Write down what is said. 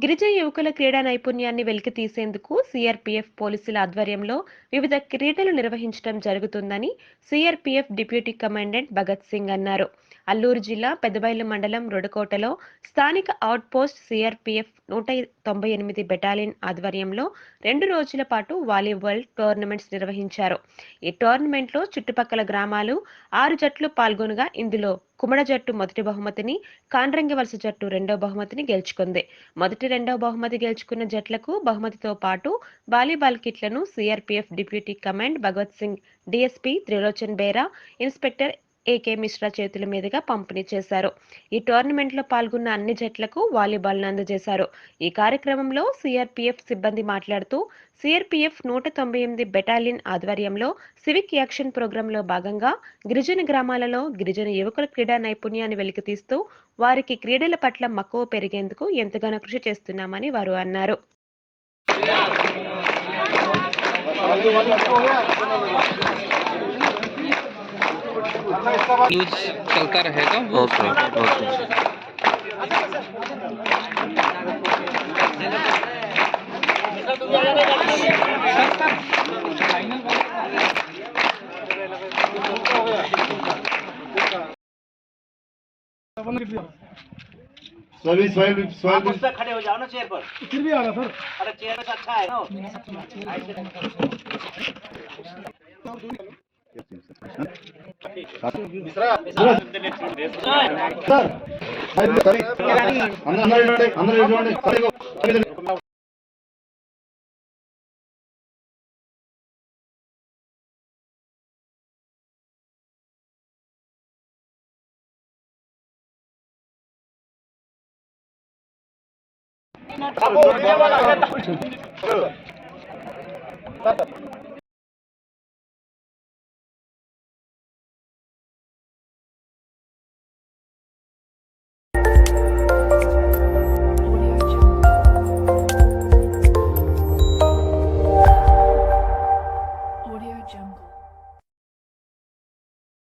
గిరిజన యువకుల క్రీడా నైపుణ్యాన్ని వెలికితీసేందుకు సీఆర్పీఎఫ్ పోలీసుల ఆధ్వర్యంలో వివిధ క్రీడలు నిర్వహించడం జరుగుతుందని CRPF deputy commandant Bhagat Singh అన్నారు. అల్లూరు జిల్లా పెదబయలు మండలం రొడకోటలో స్థానిక అవుట్పోస్ట్ సీఆర్పీఎఫ్ 198 బెటాలియన్ ఆధ్వర్యంలో 2 రోజుల పాటు వాలీబాల్ టోర్నమెంట్స్ నిర్వహించారు. ఈ టోర్నమెంట్లో చుట్టుపక్కల గ్రామాలు 6 జట్లు పాల్గొనగా ఇందులో కుమడ జట్టు మొదటి బహుమతిని, కాండ్రంగివలస జట్టు రెండో బహుమతిని గెలుచుకుంది. మొదటి, రెండవ బహుమతి గెలుచుకున్న జట్లకు బహుమతితో పాటు వాలీబాల్ కిట్లను CRPF deputy command Bhagwat Singh, DSP Trilochan Behera, inspector AK Mishra చేతుల మీదుగా పంపిణీ చేశారు. ఈ టోర్నమెంట్లో పాల్గొన్న అన్ని జట్లకు వాలీబాల్ను అందజేశారు. ఈ కార్యక్రమంలో సీఆర్పీఎఫ్ సిబ్బంది మాట్లాడుతూ సీఆర్పీఎఫ్ 198 బెటాలియన్ ఆధ్వర్యంలో సివిక్ యాక్షన్ ప్రోగ్రాంలో భాగంగా గిరిజన గ్రామాలలో గిరిజన యువకుల క్రీడా నైపుణ్యాన్ని వెలికితీస్తూ వారికి క్రీడల పట్ల మక్కువ పెరిగేందుకు ఎంతగానో కృషి చేస్తున్నామని వారు అన్నారు. न्यूज चलता रहेगा। Okay okay. खड़े हो जाओ ना चेयर पर। फिर भी आ रहा सर। अरे चेयर पे अच्छा है ना। सर